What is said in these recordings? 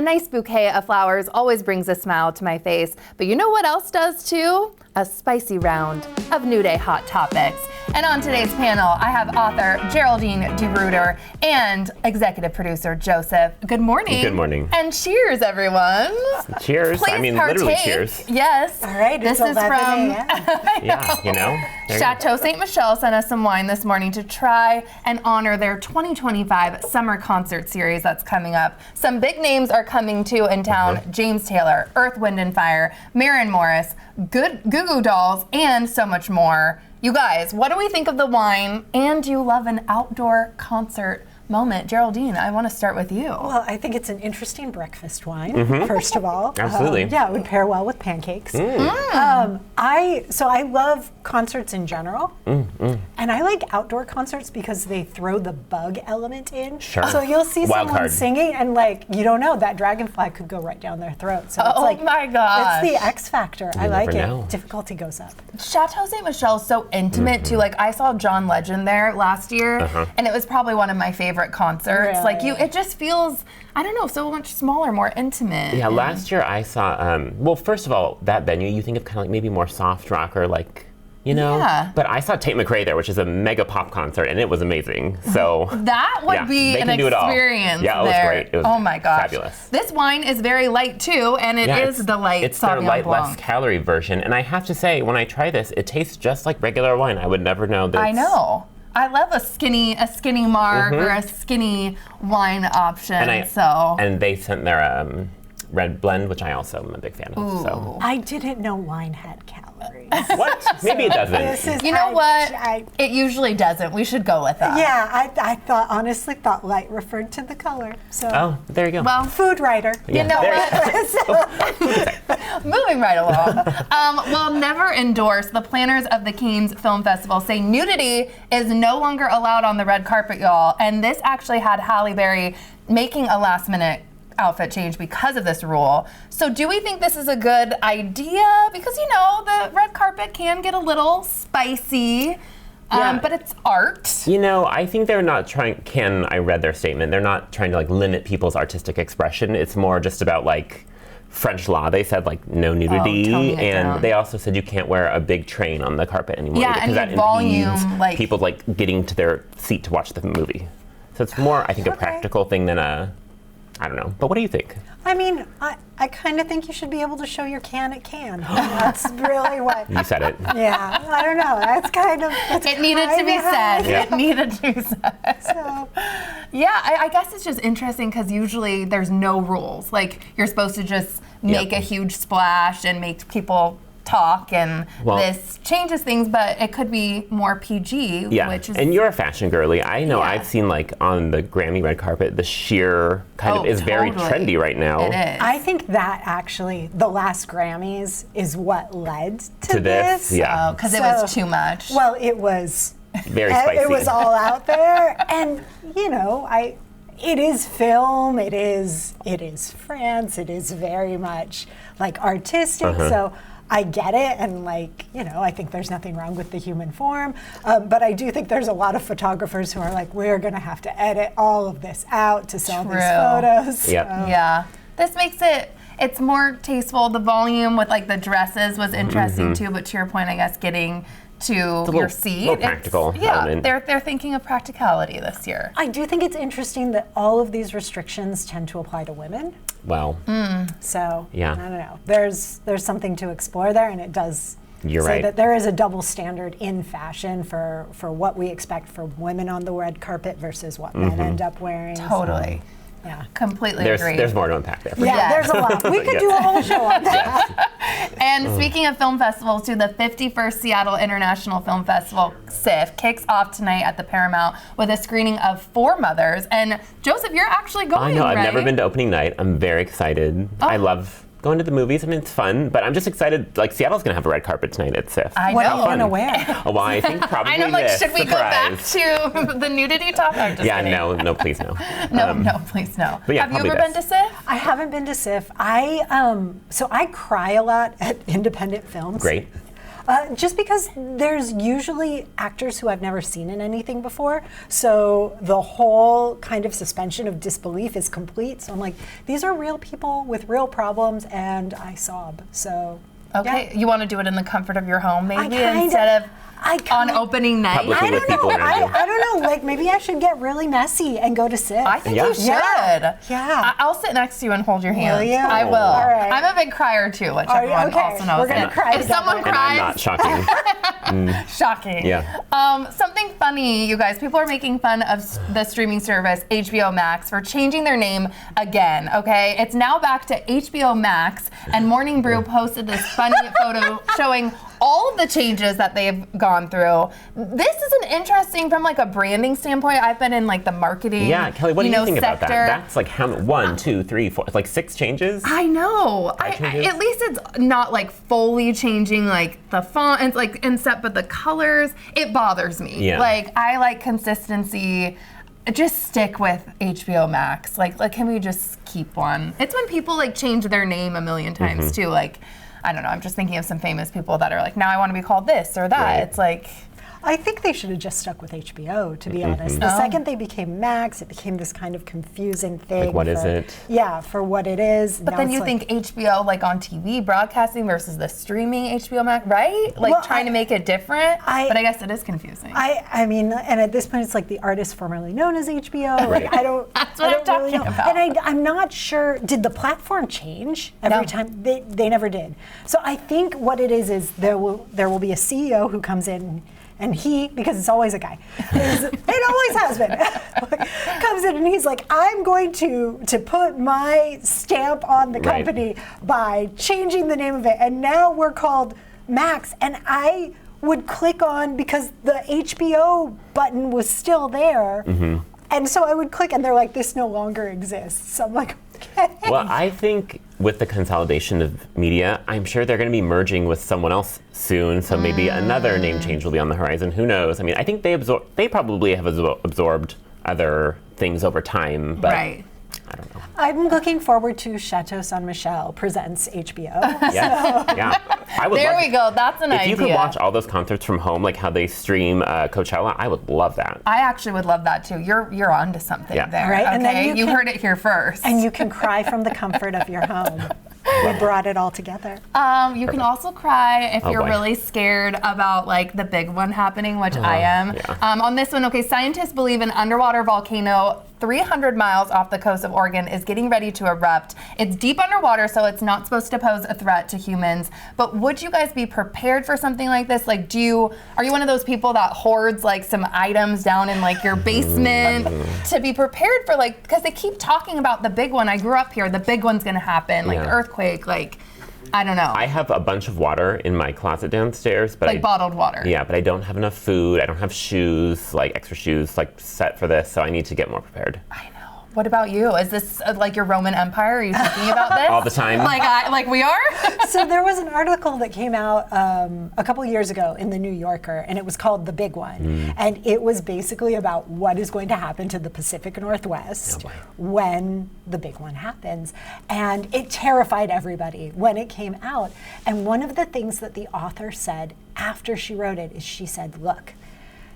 A nice bouquet of flowers always brings a smile to my face, but you know what else does too? A spicy round of New Day Hot Topics. And on today's panel, I have author Geraldine DeRuiter and executive producer Joseph. Good morning. Good morning. And cheers, everyone. Cheers. Please I mean, partake. literally cheers. Yes. All right. This is from Yeah, you know. Chateau Ste. Michelle sent us some wine this morning to try and honor their 2025 summer concert series that's coming up. Some big names are coming to in town. James Taylor, Earth, Wind and Fire, Maren Morris, Goo Goo Dolls, and so much more. You guys, what do we think of the wine? And do you love an outdoor concert moment? Geraldine, I want to start with you. Well, I think it's an interesting breakfast wine, first of all. Absolutely. Yeah, it would pair well with pancakes. I love concerts in general, and I like outdoor concerts because they throw the bug element in. Sure. So you'll see Wild someone card. singing, and you don't know, that dragonfly could go right down their throat. So it's my gosh. it's the X factor. I like never it. know. Difficulty goes up. Chateau Ste. Michelle is so intimate too. Like I saw John Legend there last year, and it was probably one of my favorite concerts. Really? Like it just feels, I don't know, so much smaller, more intimate. Yeah, last year I saw, well, first of all, that venue, you think of kind of like maybe more soft rock or like, you know? Yeah. But I saw Tate McRae there, which is a mega pop concert, and it was amazing. So That would yeah, be they an can do it all. experience Yeah, it was there. great. It was oh my gosh. fabulous. This wine is very light too, and it is the light It's their Sauvignon light, Blanc. less calorie version. And I have to say, when I try this, it tastes just like regular wine. I would never know that. I know. I love a skinny marg or a skinny wine option. And they sent their red blend, which I also am a big fan of. So. I didn't know wine had calories. What? Maybe it doesn't. This is, You know what? It usually doesn't. We should go with that. Yeah, I honestly thought light referred to the color. So Oh, there you go. Well, food writer. you know what? Moving right along. We'll never endorse. The planners of the Cannes Film Festival say nudity is no longer allowed on the red carpet, y'all. And this actually had Halle Berry making a last-minute outfit change because of this rule. So do we think this is a good idea? Because, you know, the red carpet can get a little spicy. Yeah. But it's art. You know, I think they're not trying, I read their statement, they're not trying to like limit people's artistic expression. It's more just about like French law. They said like no nudity, toning it and down. they also said you can't wear a big train on the carpet anymore Yeah, because and that your volume, impedes like- people like getting to their seat to watch the movie. So it's more, I think, a practical thing than a, I don't know. But what do you think? I mean, I kind of think you should be able to show your can at Cannes. That's really what. You said it. Yeah, I don't know. That's kind of. It needed to be said. Yeah. It needed to be said. So, Yeah, I guess it's just interesting because usually there's no rules. Like you're supposed to just make a huge splash and make people talk, and this changes things, but it could be more PG, Yeah, which is... and you're a fashion girly. I know I've seen like on the Grammy red carpet, the sheer kind of is very trendy right now. It is. I think that actually, the last Grammys is what led to this. Yeah. because it was too much. Well, it was Very spicy. It was all out there, and you know, it is film. It is France. It is very much like artistic. So I get it, and like, you know, I think there's nothing wrong with the human form, but I do think there's a lot of photographers who are like, we're gonna have to edit all of this out to sell these photos. Yep. Yeah, this makes it's more tasteful. The volume with like the dresses was interesting too, but to your point, I guess getting to your seat. Little practical element. They're thinking of practicality this year. I do think it's interesting that all of these restrictions tend to apply to women. Well, So Yeah. I don't know. There's something to explore there, and it does You're say right. that there is a double standard in fashion for what we expect from women on the red carpet versus what men end up wearing. so, Totally. yeah. Completely there's agree. more to unpack there. For Yeah, Yeah. there's a lot. We could do a whole show on that. And speaking of film festivals, too, the 51st Seattle International Film Festival, SIFF, kicks off tonight at the Paramount with a screening of Four Mothers. And Joseph, you're actually going, I know, I've right? never been to opening night. I'm very excited. I love going to the movies. I mean, it's fun, but I'm just excited. Like, Seattle's gonna have a red carpet tonight at SIFF. I What know. are you gonna wear? Oh, well, I think probably I know, like, this. should we Surprise. go back to the nudity talk? I'm just Yeah, kidding. no, please no. No, please no. but yeah, Have you probably ever been to this. SIFF? I haven't been to SIFF. So I cry a lot at independent films. Great. Just because there's usually actors who I've never seen in anything before, so the whole kind of suspension of disbelief is complete. So I'm like, these are real people with real problems, and I sob. So Okay, you want to do it in the comfort of your home, maybe, kinda- instead of on opening night? Publicly I with don't people know. around you. I don't know. Like maybe I should get really messy and go to sit. I think Yeah. you should. Yeah. I'll sit next to you and hold your hand. Will you? I will. All right. I'm a big crier too, which Are you? everyone Okay. also knows. We're gonna And cry if someone together. And I'm cries, not shocking. shocking. Yeah. Something funny, you guys. People are making fun of the streaming service HBO Max for changing their name again. Okay, it's now back to HBO Max, and Morning Brew posted this funny photo showing all of the changes that they've gone through. This is an interesting, from like a branding standpoint. I've been in like the marketing. Yeah, Kelly, what do you think about that? sector. That's like how 1, 2, 3, 4, like 6 changes? I know. changes? At least it's not like fully changing like the font and like inset, but the colors, it bothers me. Yeah. Like I like consistency. Just stick with HBO Max. Like can we just keep one? It's when people like change their name a million times too. Like, I don't know. I'm just thinking of some famous people that are like, now I want to be called this or that. Right. It's like, I think they should have just stuck with HBO, to be honest. The second they became Max, it became this kind of confusing thing. Like, what is it? Yeah, for what it is. but then you think HBO like on TV broadcasting versus the streaming HBO Max, right? Like Well, trying to make it different. I- but I guess it is confusing. I mean, and at this point, it's like the artist formerly known as HBO. Right. Like, I don't. That's what I I'm don't really talking know. about. And I'm not sure. Did the platform change every No. time? They never did. So I think what it is there will be a CEO who comes in. And he, because it's always a guy, it always has been, comes in and he's like, I'm going to put my stamp on the Right. company by changing the name of it. And now we're called Max. And I would click on, because the HBO button was still there. And so I would click and they're like, this no longer exists. So I'm like, okay. Well, I think with the consolidation of media, I'm sure they're going to be merging with someone else soon. So maybe another name change will be on the horizon. Who knows? I mean, I think they probably have absorbed other things over time. But right. I don't know. I'm looking forward to Chateau Ste Michel presents HBO. Yes. Yeah. I would There love we go. That's an If idea. you could watch all those concerts from home, like how they stream Coachella, I would love that. I actually would love that too. You're onto something Yeah. there. Right, Okay, and then you can- heard it here first. And you can cry from the comfort of your home. We brought it all together. you can also cry if Oh, you're boy. really scared about like the big one happening, which I am. yeah. On this one, okay, scientists believe an underwater volcano 300 miles off the coast of Oregon is getting ready to erupt. It's deep underwater, so it's not supposed to pose a threat to humans. But would you guys be prepared for something like this? Like, are you one of those people that hoards like some items down in like your basement to be prepared for like, because they keep talking about the big one. I grew up here, the big one's gonna happen, like Yeah. the earthquake, like, I don't know. I have a bunch of water in my closet downstairs, but like bottled water. Yeah, but I don't have enough food. I don't have shoes, like extra shoes, like set for this. So I need to get more prepared. I know. What about you? Is this like your Roman Empire? Are you thinking about this? All the time. Like we are? So there was an article that came out a couple years ago in the New Yorker, and it was called The Big One. And it was basically about what is going to happen to the Pacific Northwest when the big one happens. And it terrified everybody when it came out. And one of the things that the author said after she wrote it is she said, look,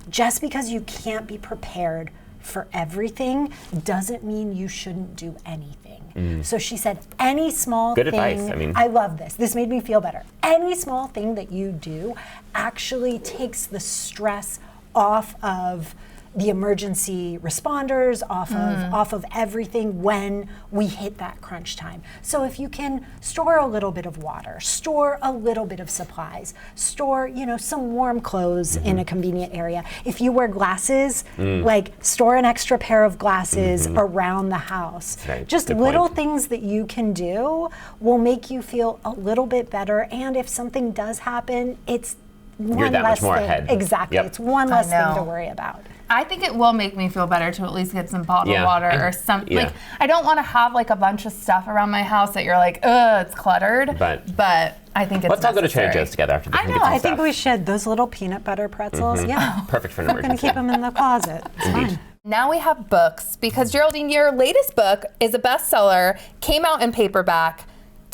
just because you can't be prepared for everything doesn't mean you shouldn't do anything. So she said, any small Good thing. advice, I mean. I love this. This made me feel better. Any small thing that you do actually takes the stress off of the emergency responders, off of everything when we hit that crunch time. So if you can store a little bit of water, store a little bit of supplies, store, some warm clothes in a convenient area. If you wear glasses, like store an extra pair of glasses around the house. Right. Just Good little point. things that you can do will make you feel a little bit better. And if something does happen, it's one that much less more thing. ahead. Exactly. Yep. It's one less thing to know. worry about. I think it will make me feel better to at least get some bottled Yeah, water and- or something. yeah. Like, I don't want to have like a bunch of stuff around my house that you're like, ugh, it's cluttered. But I think it's let's all go to necessary. Trader Joe's together after this. I and know, get some I think stuff. we should. Those little peanut butter pretzels, yeah. Perfect for an I'm going to emergency. keep them in the closet. It's fine. Now we have books because Geraldine, your latest book is a bestseller, came out in paperback.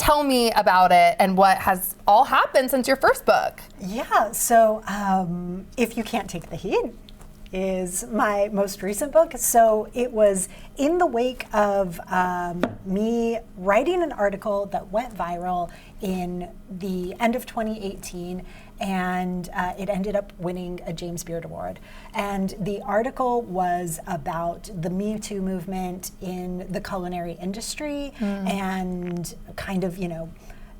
tell me about it and what has all happened since your first book. Yeah, so If You Can't Take the Heat is my most recent book. So it was in the wake of me writing an article that went viral in the end of 2018, and it ended up winning a James Beard Award. And the article was about the Me Too movement in the culinary industry and kind of,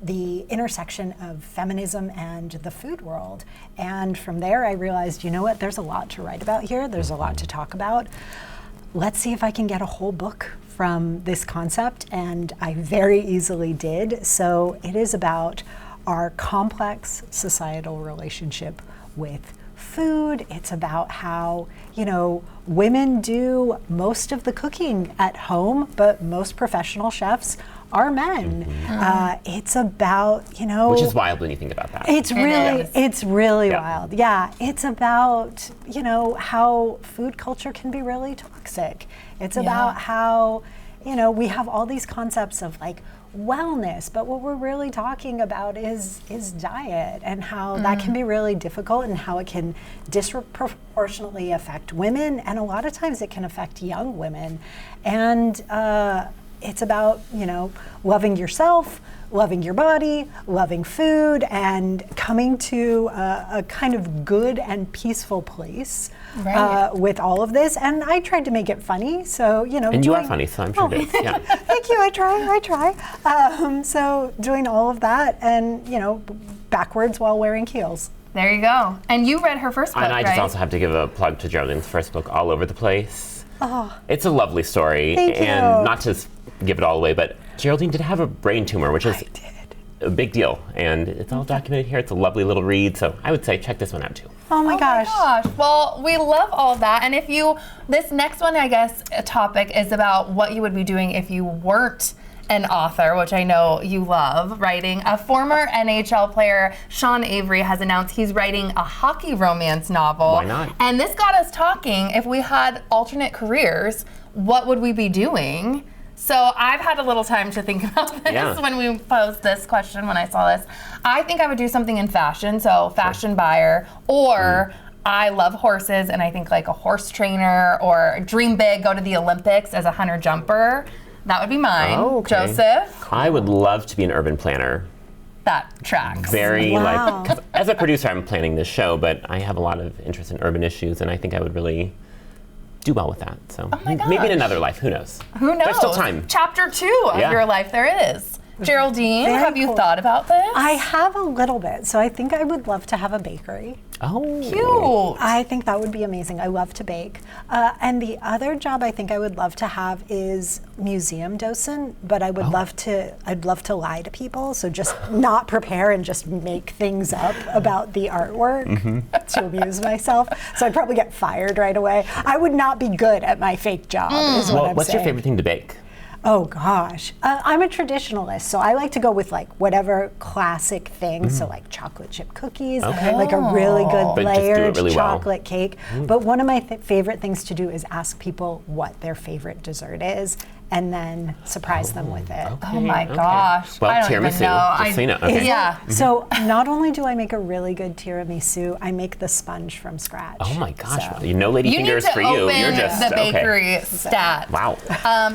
the intersection of feminism and the food world. And from there I realized, you know what, there's a lot to write about here, there's a lot to talk about. Let's see if I can get a whole book from this concept, and I very easily did. So it is about our complex societal relationship with food. It's about how, women do most of the cooking at home, but most professional chefs are men. It's about, Which is wild when you think about that. It's really wild. Yeah, it's about, how food culture can be really toxic. It's about how, we have all these concepts of like wellness, but what we're really talking about is diet, and how that can be really difficult, and how it can disproportionately affect women, and a lot of times it can affect young women. And it's about, loving yourself, loving your body, loving food, and coming to a kind of good and peaceful place with all of this. And I tried to make it funny, so, And you are funny, so I'm sure it is. Yeah. Thank you, I try. So doing all of that and, backwards while wearing heels. There you go. And you read her first book, And I right? just also have to give a plug to Geraldine's first book, All Over the Place. Oh, It's a lovely story. Thank you. And not to give it all away, but Geraldine did have a brain tumor, which is I did. a big deal. And it's all documented here. It's a lovely little read. So I would say check this one out too. Oh my gosh. Well, we love all that. And this next one, I guess, topic is about what you would be doing if you weren't an author, which I know you love writing. A former NHL player, Sean Avery, has announced he's writing a hockey romance novel. Why not? And this got us talking. If we had alternate careers, what would we be doing? So I've had a little time to think about this when we posed this question, when I saw this. I think I would do something in fashion, so fashion buyer, or I love horses, and I think like a horse trainer, or dream big, go to the Olympics as a hunter jumper. That would be mine. Oh, okay. Joseph? I would love to be an urban planner. That tracks. Very Wow. 'cause as a producer, I'm planning this show, but I have a lot of interest in urban issues, and I think I would really do well with that. So my maybe in gosh. another life, who knows? Who knows? There's still time. Chapter 2 of your life, there is. Geraldine, Very have you cool. thought about this? I have a little bit. So I think I would love to have a bakery. Oh. Cute. I think that would be amazing. I love to bake. And the other job I think I would love to have is museum docent, but I would I'd love to lie to people. So just not prepare and just make things up about the artwork to amuse myself. So I'd probably get fired right away. I would not be good at my fake job, is what I'm What's your saying. favorite thing to bake? Oh gosh, I'm a traditionalist, so I like to go with like whatever classic thing. So like chocolate chip cookies, like a really good But just do it layered really well. chocolate cake. But one of my favorite things to do is ask people what their favorite dessert is, and then surprise them with it. Oh my gosh. Well, I don't even tiramisu, know. just so you know. Okay. Yeah. So not only do I make a really good tiramisu, I make the sponge from scratch. Oh my gosh, So- you know Lady You need Fingers to for you. open You're just the bakery okay. stat. Wow.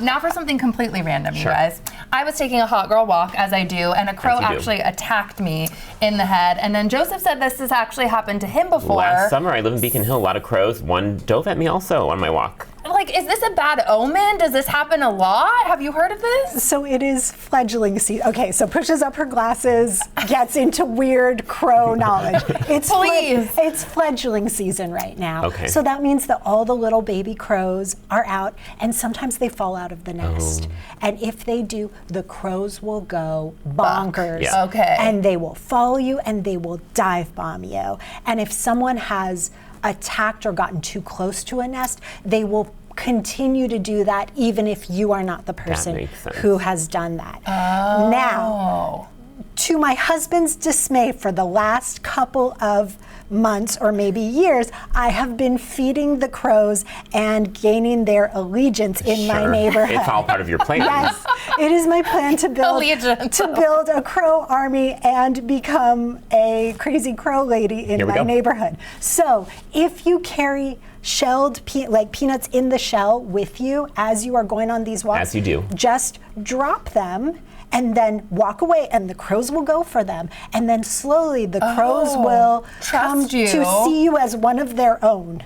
Now for something completely random, Sure. you guys. I was taking a hot girl walk, as I do, and a crow As you do. actually attacked me in the head. And then Joseph said this has actually happened to him before. Last summer, I live in Beacon Hill. A lot of crows. One dove at me also on my walk. Like, is this a bad omen? Does this happen a lot? Have you heard of this? So it is fledgling season. Okay, so pushes up her glasses, gets into weird crow knowledge. It's Please. it's fledgling season right now. Okay. So that means that all the little baby crows are out, and sometimes they fall out of the nest. And if they do, the crows will go bonkers. Yeah. Okay. And they will follow you, and they will dive bomb you. And if someone has attacked or gotten too close to a nest, they will continue to do that even if you are not the person makes sense. who has done that. Now, to my husband's dismay, for the last couple of months or maybe years, I have been feeding the crows and gaining their allegiance in my neighborhood. It's all part of your plan. Yes, it is my plan to build a crow army and become a crazy crow lady in my neighborhood. So if you carry shelled peanuts in the shell with you as you are going on these walks, as you do, just drop them and then walk away, and the crows will go for them. And then slowly the crows will come to see you as one of their own.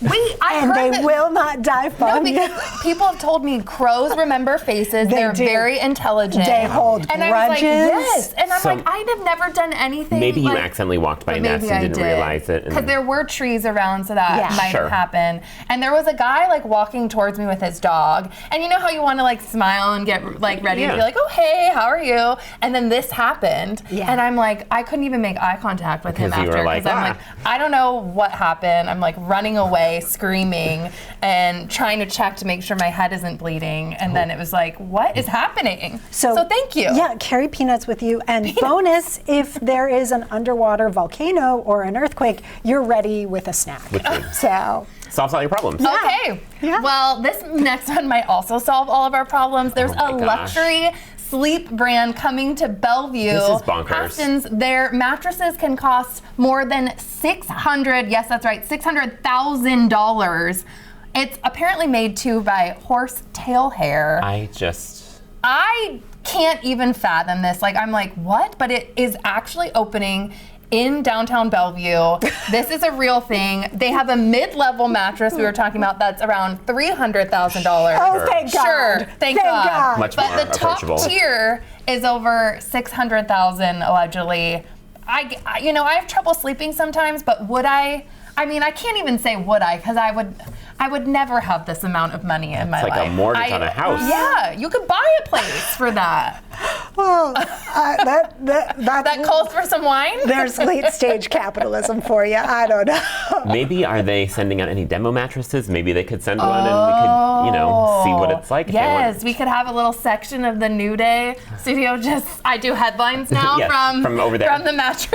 Wait, and they will not die from you. No, because people have told me crows remember faces. They're very intelligent. They hold grudges. And I was like, yes. And I'm like, I'd have never done anything. Maybe you accidentally walked by a nest and didn't realize it. Because there were trees around, so that might have happened. And there was a guy like walking towards me with his dog. And you know how you want to like smile and get like ready to be like, oh, hey, how are you? And then this happened. And I'm like, I couldn't even make eye contact with him after. Because I'm like, I don't know what happened. I'm like running away, screaming and trying to check to make sure my head isn't bleeding, and then it was like, what is happening? So thank you. Yeah, carry peanuts with you, and bonus, if there is an underwater volcano or an earthquake, you're ready with a snack. So solves all your problems. Okay. Well, this next one might also solve all of our problems. There's a luxury sleep brand coming to Bellevue. This is bonkers. Hamptons. Their mattresses can cost more than $600,000. It's apparently made too by horse tail hair. I can't even fathom this. Like, I'm like, what? But it is actually opening in downtown Bellevue. This is a real thing. They have a mid-level mattress we were talking about that's around $300,000. Oh, thank God. Sure, thank God. Much but more the top tier is over $600,000 allegedly. I have trouble sleeping sometimes, but would I? I mean, I can't even say would I, because I would never have this amount of money in my life. It's like a mortgage on a house. Yeah, you could buy a place for that. Well, that calls for some wine? There's late stage capitalism for you. I don't know. Maybe are they sending out any demo mattresses? Maybe they could send one and we could, see what it's like. Yes, we could have a little section of the New Day studio. I do headlines now from over there. From the mattress.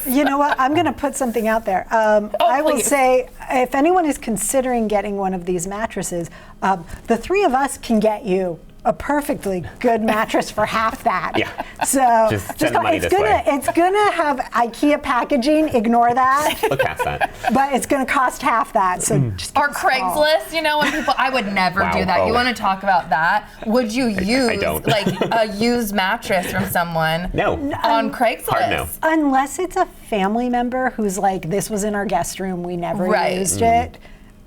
You know what? I'm going to put something out there. I will say, if anyone is considering getting one of these mattresses, the three of us can get you a perfectly good mattress for half that. Yeah. So just send the money this way. It's gonna have IKEA packaging. Ignore that. Look past that. But it's gonna cost half that. So just or Craigslist. When people, I would never do that. You want to talk about that? Would you use like a used mattress from someone? No. On Craigslist. Hard no. Unless it's a family member who's like, this was in our guest room, we never used it.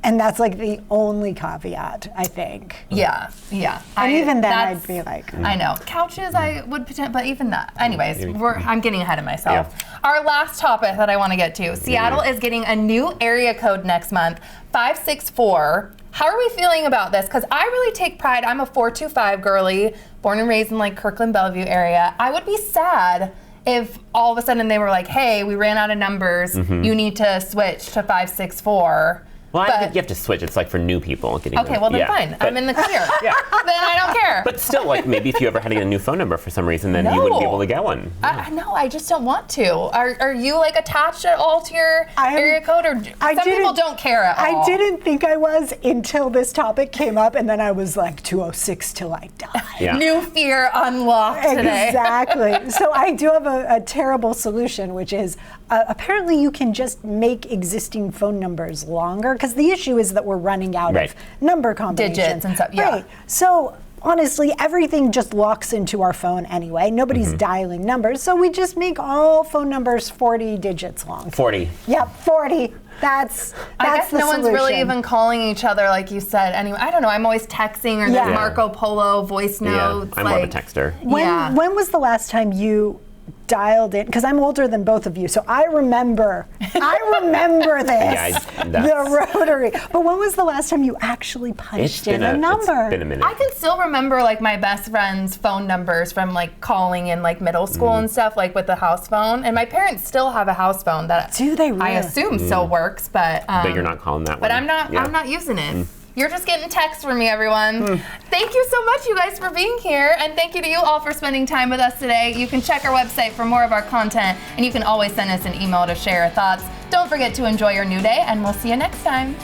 And that's like the only caveat, I think. Yeah. And even then, I'd be like, I know. Couches, I would pretend, but even that. Anyways, I'm getting ahead of myself. Yeah. Our last topic that I want to get to. Seattle is getting a new area code next month, 564. How are we feeling about this? Because I really take pride. I'm a 425 girly, born and raised in like Kirkland, Bellevue area. I would be sad if all of a sudden they were like, hey, we ran out of numbers. You need to switch to 564. Well, I think you have to switch. It's like for new people getting. Okay, well then fine. I'm in the clear. Then I don't care. But still, like maybe if you ever had to get a new phone number for some reason, then you wouldn't be able to get one. No, I just don't want to. Are you like attached at all to your area code, or some people don't care at all? I didn't think I was until this topic came up, and then I was like 206 till I die. Yeah. New fear unlocked today. Exactly. So I do have a terrible solution, which is apparently you can just make existing phone numbers longer. Because the issue is that we're running out of number combinations. Digits and stuff, yeah. Right. So honestly, everything just locks into our phone anyway. Nobody's dialing numbers. So we just make all phone numbers 40 digits long. 40. Yep, 40. That's I guess the no solution. one's really even calling each other like you said. Anyway, I don't know. I'm always texting or there's Marco Polo voice notes. I'm more of a texter. When was the last time you dialed in? Because I'm older than both of you, so I remember this. The rotary. But when was the last time you actually punched in a number? It's been a minute. I can still remember like my best friend's phone numbers from like calling in like middle school and stuff, like with the house phone. And my parents still have a house phone that do they really? I assume still works, but you're not calling that one. But I'm not using it. You're just getting texts from me, everyone. Thank you so much, you guys, for being here. And thank you to you all for spending time with us today. You can check our website for more of our content. And you can always send us an email to share your thoughts. Don't forget to enjoy your new day, and we'll see you next time.